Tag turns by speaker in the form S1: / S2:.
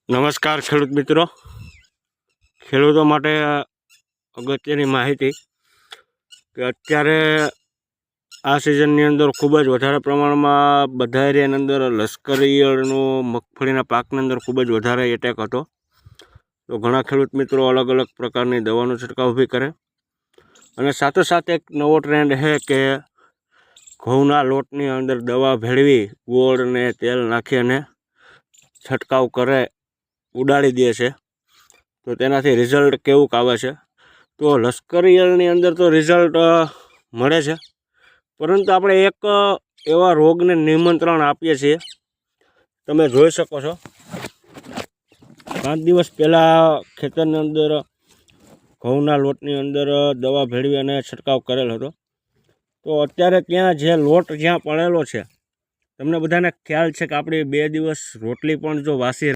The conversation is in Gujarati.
S1: નમસ્કાર ખેડૂત મિત્રો. ખેડૂતો માટે અગત્યની માહિતી કે અત્યારે આ સિઝનની અંદર ખૂબ જ વધારે પ્રમાણમાં બધા એરિયાની અંદર લશ્કરી ઈયળનો મગફળીના પાકની અંદર ખૂબ જ વધારે એટેક હતો. તો ઘણા ખેડૂત મિત્રો અલગ અલગ પ્રકારની દવાનો છંટકાવ ઊભી કરે અને સાથે એક નવો ટ્રેન્ડ છે કે ઘઉંના લોટની અંદર દવા ભેળવી ગોળ ને તેલ નાખી અને છંટકાવ કરે, ઉડાડી દે છે. તો તેનાથી રિઝલ્ટ કેવું આવે છે? તો લશ્કરી ઈયળની અંદર તો રિઝલ્ટ મળે છે, પરંતુ આપણે એક એવા રોગને નિમંત્રણ આપીએ છીએ. તમે જોઈ શકો છો, 5 દિવસ પહેલાં ખેતરની અંદર ઘઉંના લોટની અંદર દવા ભેળવી અને છંટકાવ કરેલ હતો. તો અત્યારે ત્યાં જે લોટ જ્યાં પડેલો છે, તમને બધાને ખ્યાલ છે કે આપણી 2 દિવસ રોટલી પણ જો વાસી